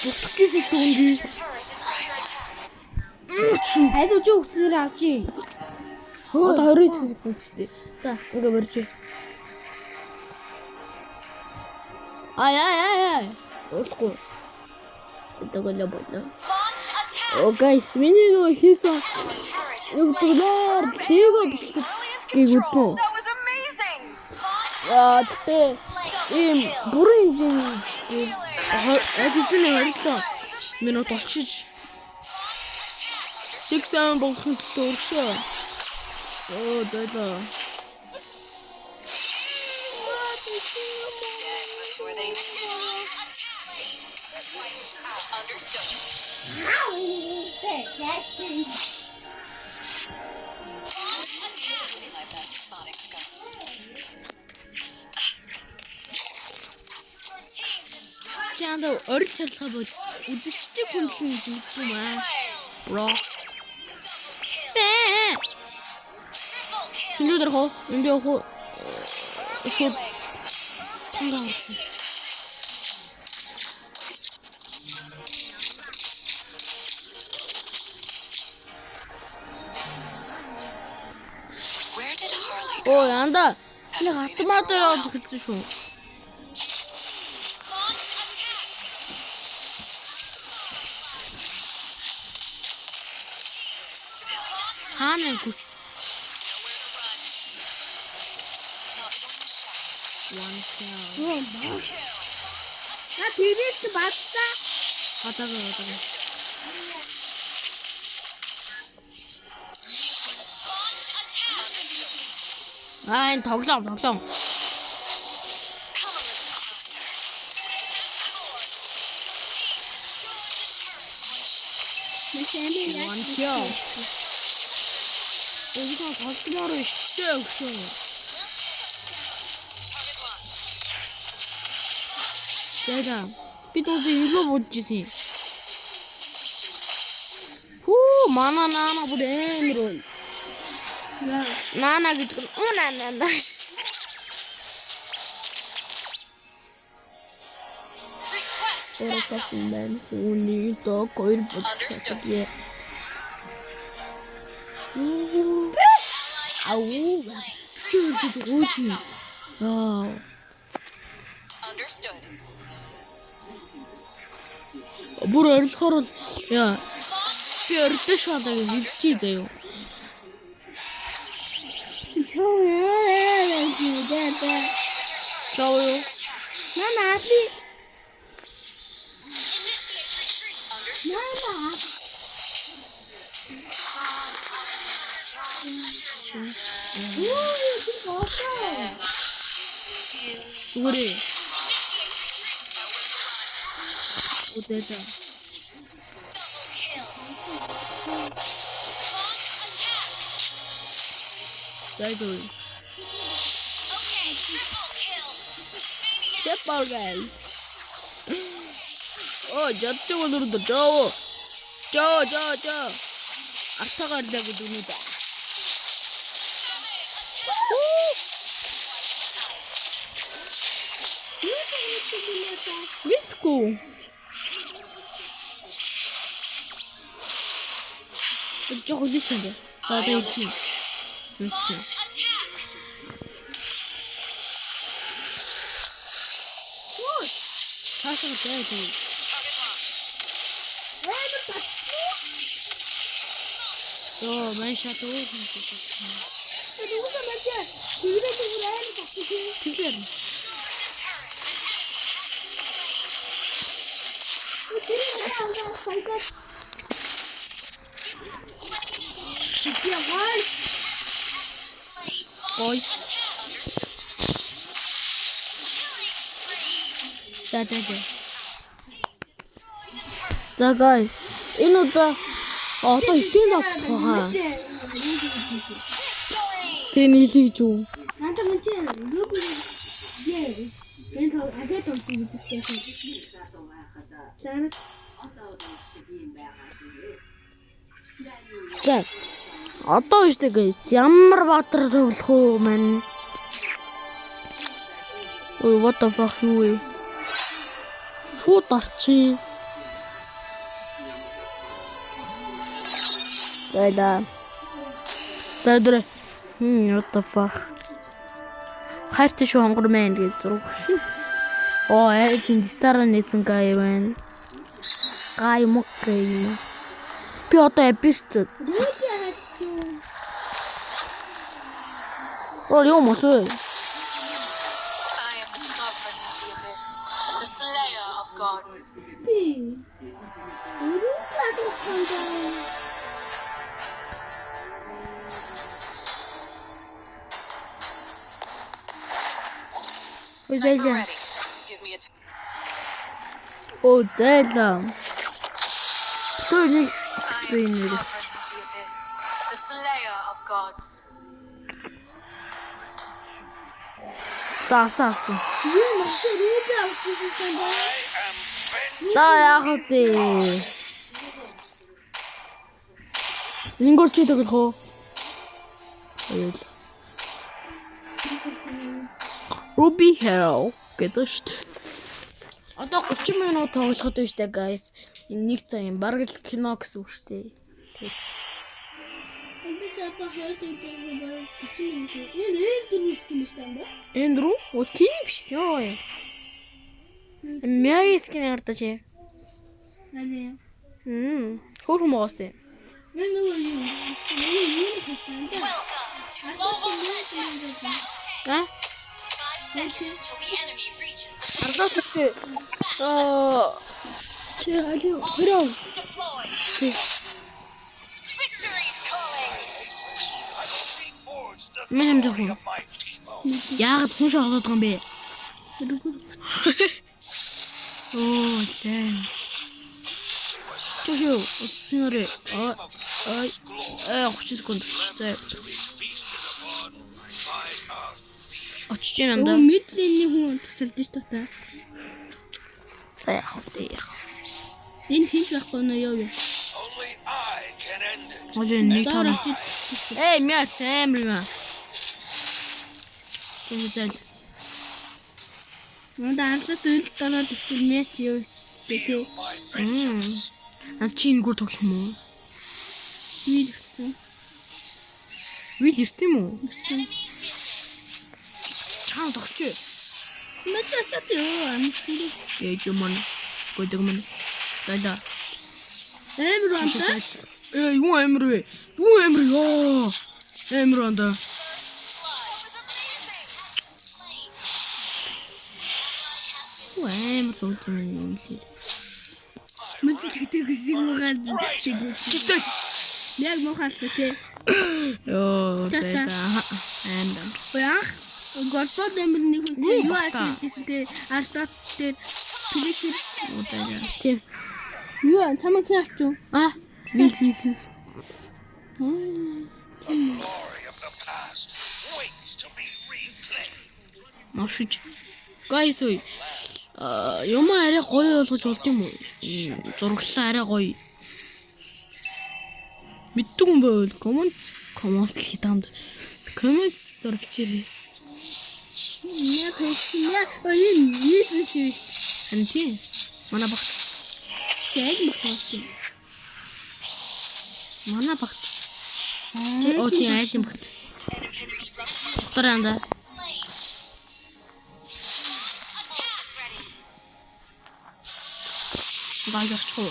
Бутчихсэн түүний. Хайдуу ч өгсөөр авчи. Одоо 20 секунд шүү дээ. За, ингээ барьж. Ай. Охгүй. Тэгэлээ бодно. Окей, миний нөө хийсэн. Өгдөглөр тийгөө гүйгүсэн. Тэгтээ ийм бүрэн хэмжээний эдгээр харилцаа минут очиж Сиксэн болгохын төлөө өргөшөө. Зайлаа. Чандаа орж чалхаа бод үзэгчдийн хүндлэн гэдэг юм аа. Бро. Хилүүдэр хоо, энд явах уу? Шууд цангаа авсан. Оо, янда. Нэг автоматаар яваад эхэлсэн шүү. Хаана гүс? На тэрийч бацаа. Хатагаа. Энэ тоглоом. Өөдөө толтмоор өштэй өгшөө. Яа. Би тооцоо илүү бодчихсон. Мана наана бүр эмрөө. Наана гэдэг нь наана. Орохос мэн үний тоо хоёр бодчихсон. Ау. Чүрчи. Understood. Бүр орилохоор л яа. Би орилдоо шадаг хэлчихээ заяа. Чоо. Мама апли. Мама. Ури. Утэта. Дайдой. Тэпалгал. Жаттыг өнөрдөө жоо. Артагаар даг дүнүдэ. Витку. Жоо хүлээчээ. За дайчи. Витку. Хашаа дайдой. Мен шатуу хийсэн. Дүүгээ мачаа. Дүүгээ дүүрээ татчих. Ой. За guys, энэ удаа одоо стил авчихгаа. Тэн илийж үү? Надад мөн юу бэ? Энэ хагад онцгой гэсэн. За. Одоо ishte guys, ямар баатар тоглох уу маань. Ой, what the fuck юу вэ? Шууд арчи. Зайлаа. Бадрэ. What the fuck? Хайртай шүү хонгор мэн гэж зураг шин. Оо энэ стара нэсэн гай байна. Гай мокрэй. Би одоо эпист. Оо юу мосоо. Gods. Oh, damn. The Slayer of Gods. За яах вэ? Ингорч идэх хөө. Ruby Hero гэдэг шүү дээ. Одоо 30 минут тоглоход байна шүү дээ, guys. Энэ нэг цаг юм бараг л кино гэсэн үг шүү дээ. Энд ч одоо хоёул бараг 30 минут. Энэ дөрвөс юм шүү дээ. Энэ дөрөв? Оо тийм биш ёо. Мяги скин ардаж. Наа. Хөр хүмүүс дээ. Энэ юу хэвчээ. А? Ардаж шүү. Чи аль хөрөө. Мэм жоо. Яагаад хүн шоолоод байгаа юм бэ? Оо, тэй. Чөө, өснөрөө. Ай, 30 секунд зэ. Очиж юм да. Мэдлийн хүн тусалж ш та. За яах вэ? Энэ хинч байхгүй нөө юу юу. Олоо нэг тоо. Эй, мяч амраа. Тэгэлээ. Мөн даанчлаад үйл доноод ичил мяч юу тий. Ан чин гүр тоглох юм уу? Вил гэсэн. Вил ирсэн юм уу? Чаан тогч. Мяч ачаад юу амцсан. Ээж юм аа. Гойдог мэн. Зайлаа. Эмэр онтой. Юу эмэр вэ? Юу эмэр ёо. Эмэр онтой. Эмэр суултын юм лээ. Мяч гэдэг гэсэн муугаад шиг Чистэй. яг муухайлаа тий. Ёо, зайлаа. Андам. Яах? Голбод эмэр нэг хүн чи юу асуужсэн тий. Арлаад дээр пликер Зайлаа. Тийм. юу чамаа хийх юм. А, вил. Машиж. Guys ой. Юм арай гоё болгож болд юм уу? Зурглаа арай гоё. Мэддэг юм байвал комент хийх таамд. Комент дөрвчээрээ. Яа энэ шиш. Анти. Манай багт. Шайг мөхөстэй. Манай багт. Оо тийм айлын багт. Таранда. Багчаа.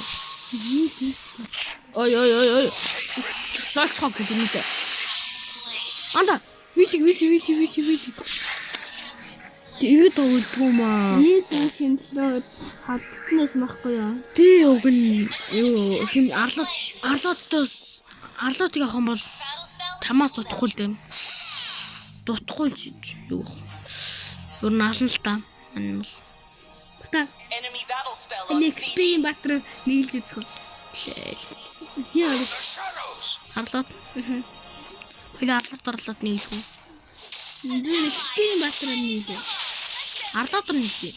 Ой. Цалцоо гэж юм дээ. Анда. Вичиг. Юу тоолдгоомаа. Ийм шинэлөө хадснаас махгүй юу? Би уг нь юу хин арлуудыг авах юм бол тамаас дутхгүй л дээ. Дутхгүй ч юу. Юу наална л та. Бата. Энэ XP-ийн батар нийлж үзэх. Яа вэ? Арлууд. Хэл арлууд нийлэх. Энэ XP-ийн батар нийлээ. Арлууд нийлээ.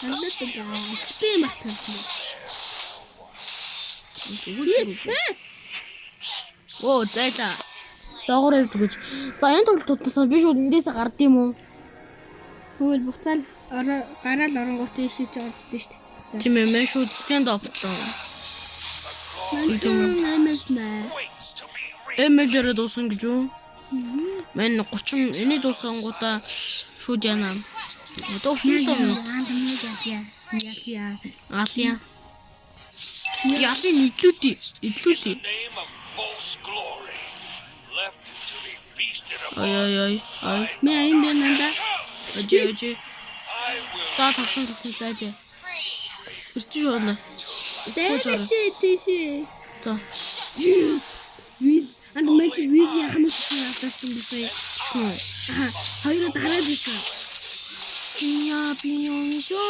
XP-ийн батар нийлээ. Оо, зайлаа. Доогоор явж гэж. За энэ тоглолтоос би шууд эндээсээ гардыг юм уу? Тэгвэл буцаал гараал оронгууд ийшээ ч ордсон шүү дээ. Тийм ээ, шууд стенд оплоо. Эмэлэрэ дуусна гэж юу? Мэн 30 энийг дуусгангуудаа шууд яана. Одоо хөөсөн. Алия. Яли идлүүлээ. Ай. Мэ энэ нанда. Ажи. Та тавсан тааж. Ирчих болно. Дэвчээ. Та. Вил анд мэч видео хамаатай хатсан бисээ. Хоёроо дараад байсан. Киня пионшо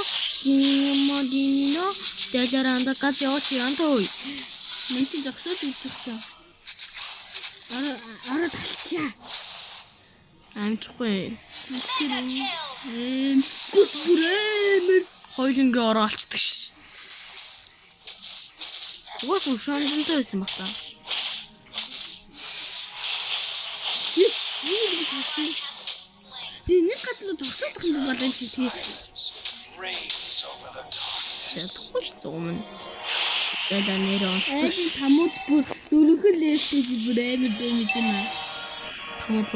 кинемодино дэжаранда качиочи антой. Мэч зогсоод ирчихсэн. Араа талчаа. Амчгүй. Бүрээр Хоёлынгийн ороо алцдаг ш. Уус ушаантай байсан баг та. Нэг гадлаа зогсоодох юм бол энэ шиг тий. Ядахгүй ч зүүмэн. Тэдэ нэрээ. Энэ тамууд бүр дөрөвхөн лээстэй бүр амар дэмэж байна. Тамууд.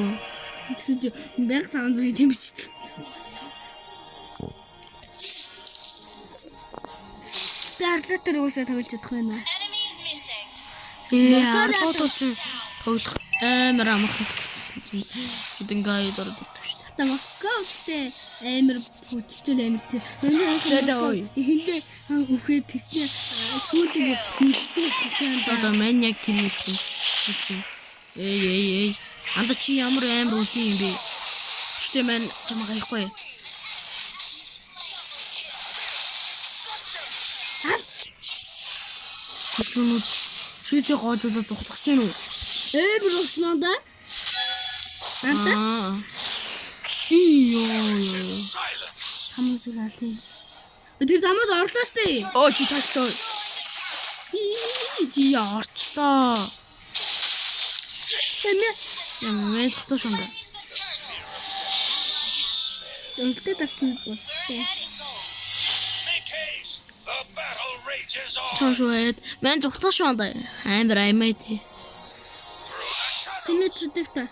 Ихсэж 1500 тэмцэж. Арлатер уусаа тоглож чадах байна. Арлатер ч тоглох амар амархан. Хэдингээ дөрөв шүү. Та Москватэй амар хүчтэй амар тий. Эхэндээ үхээд тэснэ сүйдэг мэддэг. Одоо мань яг тийм юм. Эй. Анда чи ямар амар үгүй юм бэ? Гэтэ мань чамаа гайхгүй. Хүнүүд шийдэ гоожуулаад зогтох гэж байна уу? Амар уснаа да. Анта? Ийоо. Хамаас үлээ. Тэр тамаас орлоо штэ. Оо чи ташлаа. Яарчлаа. Ямар зогтоо шондоо. Элдэ тасна болчихсон. Чошвэд мен зогтоо шондоо. Амар аймаа тий. Тэний чүдэвтэй.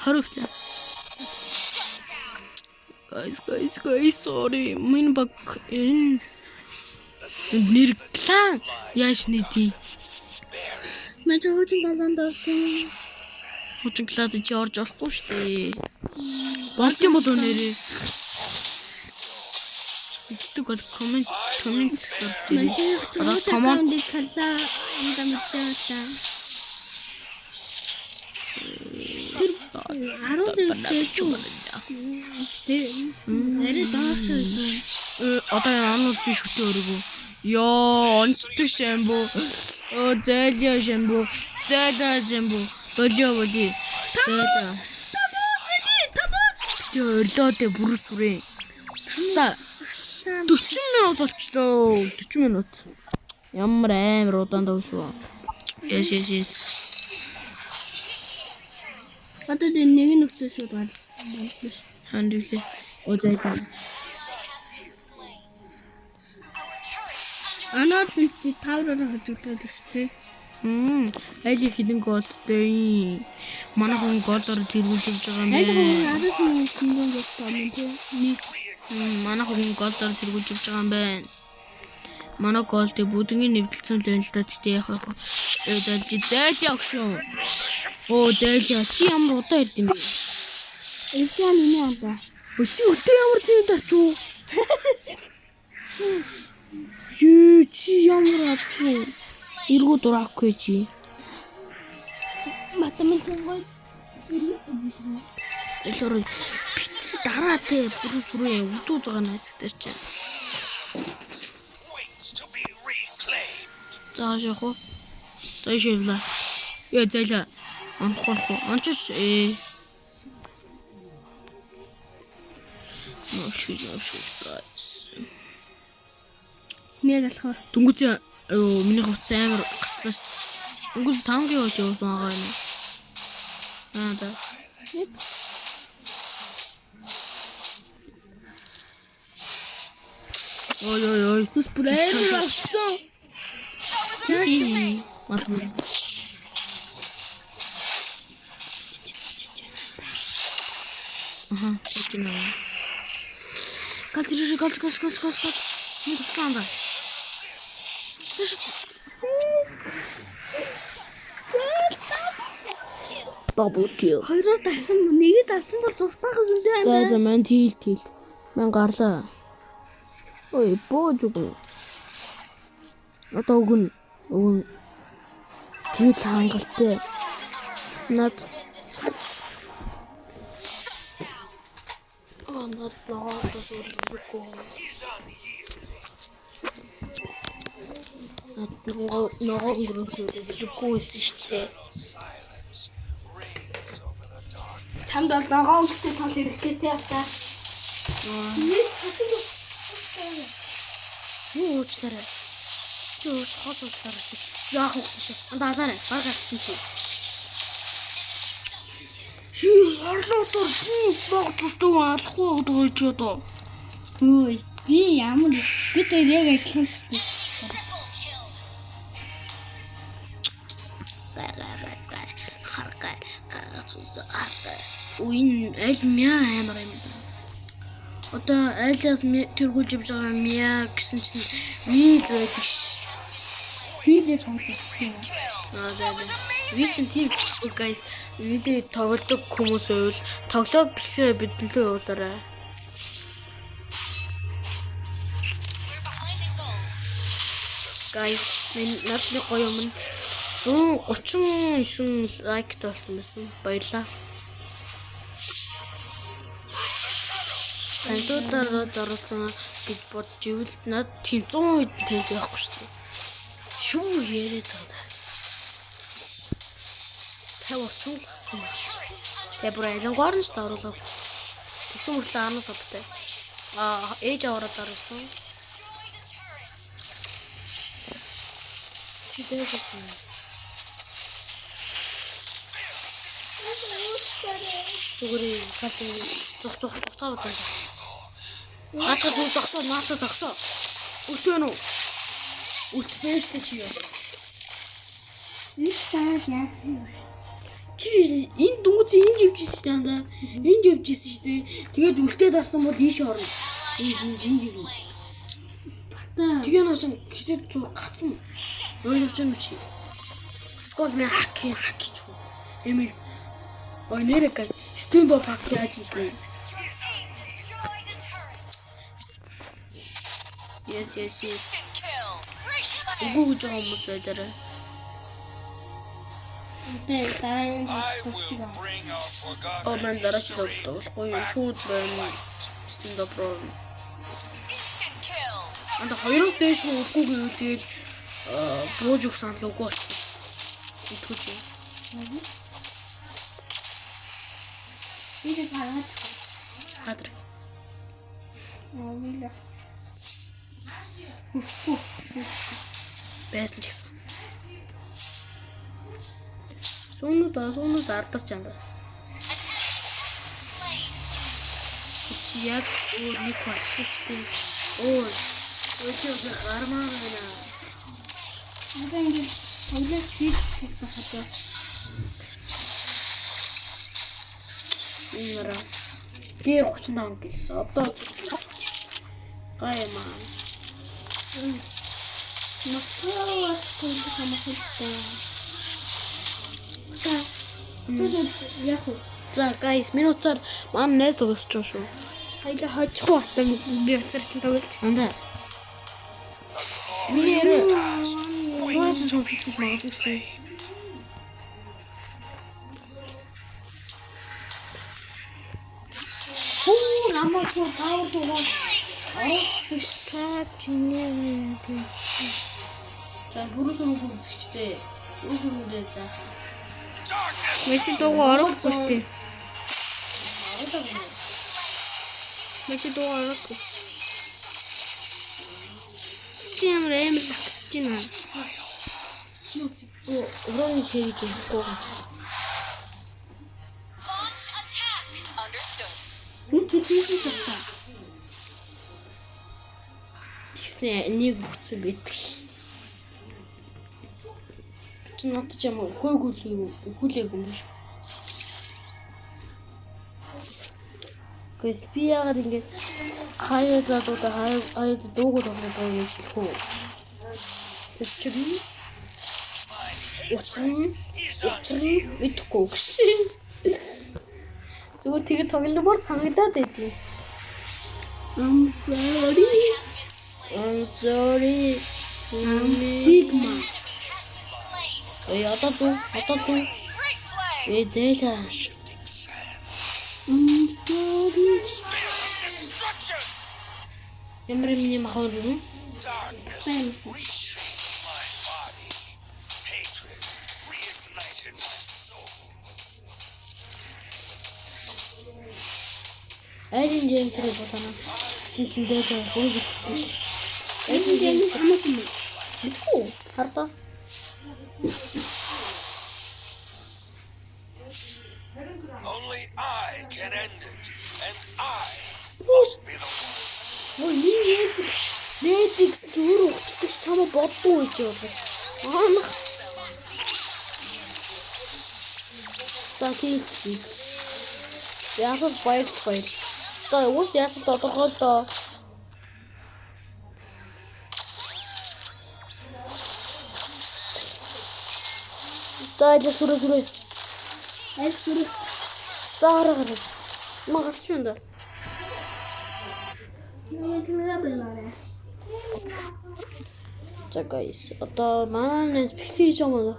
Харагтай. Guys, sorry. Min баг энэ нэр клан яаш нэти. Мэж хуучин баланд орсон. Хуучин клад чи орж болохгүй шүү дээ. Болт юм болов нэрээ. Игдэг бол комент Мэж комент хэлээ энэ мэдээ. Тэр 12 Арай даашаа. Одоо яанууд би шүтээ өргөө. Ёо, онцдаг шамбу. Оо, зайлаа шамбу. Болио. Зайлаа. Тэ өрлөө дэ бүр сүрээ. Та 40 минут болчлоо. 40 минут. Ямар амар удаан давшгүй. Yes. Одоо нэг нь өчөө шууд гал. Хандвлээ. Зайлаа. Анаад чи тавраар хажуулаад шүү. Айл хилэн голдтэй. Манай хүн голдоор тэргүүлж байгаа юм байна. Айл хүн хилэн голдтой тий. Манай хүн голдоор тэргүүлж байгаа юм байна. Манай голдыг бүгднийг нэвдэлсэн л байна л да. Тэгтээ яах вэ? Зайлаа өгшөө. Оо, зайлаа. Чи ямар удаа ирд юм бэ? Эцэг миний андаа. Өчиг өтөө ямар зүйл дачуу? Чи ямар ачуу? Иргүү дураагүй чи. Математик гой. Элэр дараа тэ бүр сүрээ үдүүд байгаа нас дээр чи. Заашаа. Заашаа. Яа зайлаа. Ончооч guys. Мегалхоо. Дүнгүц миний хувцас амар гаслаа ш. Дүнгүц 5 гоо явуулсан байгаа юм. Да. Ой. Түс бүрээр авсан. Малмын. Ага, чичнэ. Калчрэ калч. Не тусканда. Тэш. Double kill. Хоёроор дарсан нэгэд дарсан бол зуртахаас үнтэй байна. За мань тийл. Ман гарлаа. Ой, боож үгүй. Одоо өгөн. Тэгэл хангалтай. Над ногоос үргэлжлэхгүй. Ногоо үргэлжлэхгүй шүү дээ. Чамд бол ногоо өнгөтэй тол хэрэгтэй те та. Юу уучлаарай. Хос уучлаарай чи. Яах вэ чи? Андалаарай. Баг авчин чи. Ярлуудаар богдсдгүй алахгүй удаа ч одоо. Ой, би ямар бид хоёр яг адилхан төстэй. Уин аль мяа амар юм. Одоо айлаас тэргүүлж явж байгаа мяа гэсэн чинь вил байдаг ш. Вилээ сонсчихсан. Вил чинь тийм guys вилээ тоглодог хүмүүс байвал тоглоод бишээ бидлээ уулаарай. Guys, надад гоё юм. 139 лайк толсон байсан. Баярлалаа. Антуудаараа даруулсан гэж бодож ивэл над тийм 100 хэд тэнцэх байхгүй шүү дээ. Шүү яриад байгаа. Тав очвол я бүр айлангуар нь даруулав. Тэгсэн мөртлөө анаас одтой. Ээж аваараа даруулсан. Тэгээсэн. Зүгээр кат зогсох таваад байна. Хатад зогсоо, наатад зогсоо. Үлдээнү. Үлдээштэй чи яа. Истаад яасан. Чи энэ дүнгийн энэ живжсэн шүү дээ. Энэ живжсэн шүү дээ. Тэгээд үлдээд арсан бол ийш орно. Энэ. Бата. Тэгээ наашин хэсэг зур гацсан. Ойлгож байна уу чи? Скол мэ хакич. Эмэл. Ой нэрэг стенд оп хак яаж ийгэй. Yes. Үгүй гэж хүмүүс байлаа. Бэ дараагийн төгсгөө. Ман дараа чи тоглохгүй шууд байна. Стенд оп руу. Анда хоёроо дэш үгүй гэвэл тэгэл бууж үг санал үгүй болчихсон шүү дээ. Итгэж юм. Бид хараад Хадр. мэлээ. Байсан ч гэсэн. Сүүнүүд ардас чанга. Чи яг нэг болчихсон. Өөчөө гармаа байна. Одоо ингэж хоёлаа хийх байхад Инра. Дээр 35 гэсэн. Одоо гаймаа. Нохоо хамахтай. Яг уу. За guys, минутаар маань найз тоглож байгаа шүү. Хоёлаа хожих уу хатаа би уцаар чинь тоглож. Андаа. Нэрээ. Хөөс сонсож магадгүй. Намайг таавар Арчдаг чинээ. За бүрүүсүн үзчихтэй. Бүрүүсүндээ заах. Мэчи дуугаа орохгүй шүү дээ. Мэчи дуугаа орохгүй. Чи ямар амар татж байна. Уран хийж өгөхгүй. Тэгсэн та. Тэгснэ нэг бүцэн битгш. чи надад ч юм өхөөлээг юм биш. Гэвч би яагаад ингэж хаяад дуугүй тоглоод байгаа гэж хэлэхгүй. Учир нь мэдхгүй гэсэн. Зүгээр тэгээд тогломоор санагдаад байдیں۔ I'm sorry. Sigma. Одоо зүү. Зээлээ. Ямар юм махаар юм? Айдын жинхэнэ болоно. Синчэндээ хөөж ирчихсэн. Айдын жинхэнэ хамаач юм. Мэдгүй. Хардаа. Only I can end it, and I must be the one. Netflix зүрх утгач чамаа боддоо гэж байна. Аа. Закий. Яасан байл. Та уус яасан тодорхой л доо. Тайж сүрээ. Аль сүрэг. Заараа. Магач юм да. За guys, одоо манайс бичлэг хийж байгаа.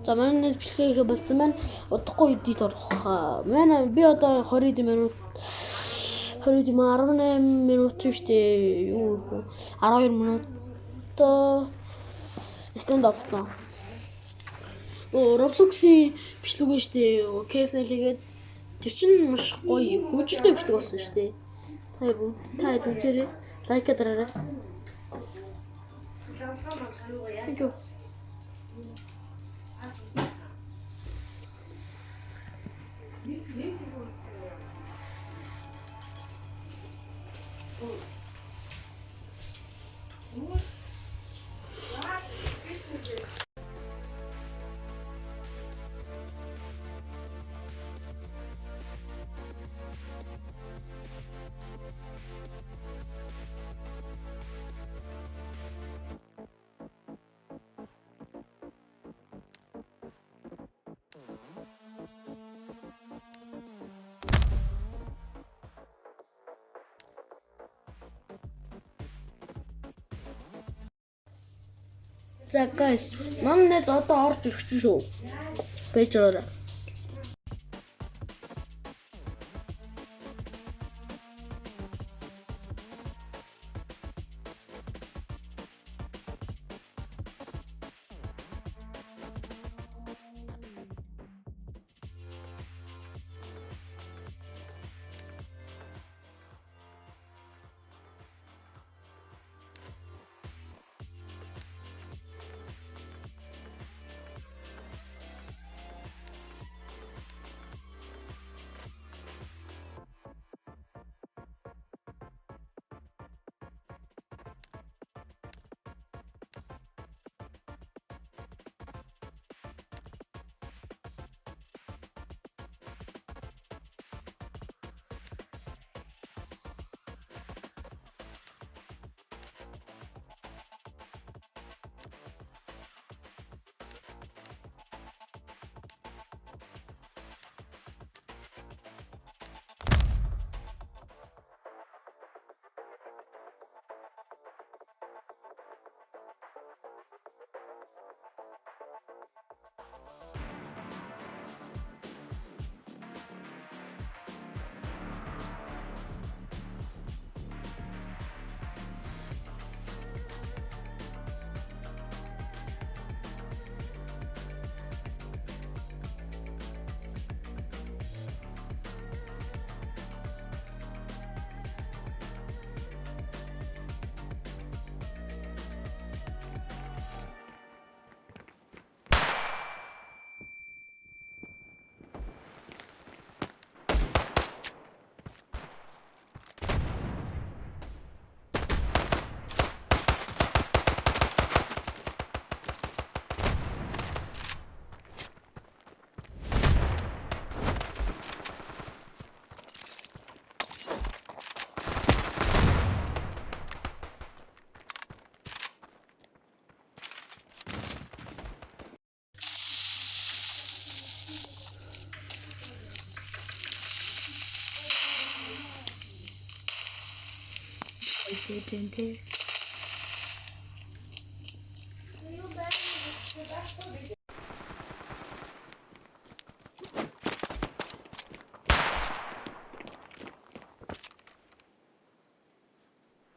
За манайс бичлэгээ болсон байна. Удахгүй эдит орох. Манай би одоо 20 минут 18 минут штэ юу 12 минут stand up таа. Roblox-ийн бичлэг байна штэ. Кейснэлигээд тэр чинь маш гоё хүчтэй бичлэг болсон штэ. Та үзээрэй. Лайк дараарай. Thank you. За guys, манай одоо орж ирэх шүү. Байж байгаа. дээ тий.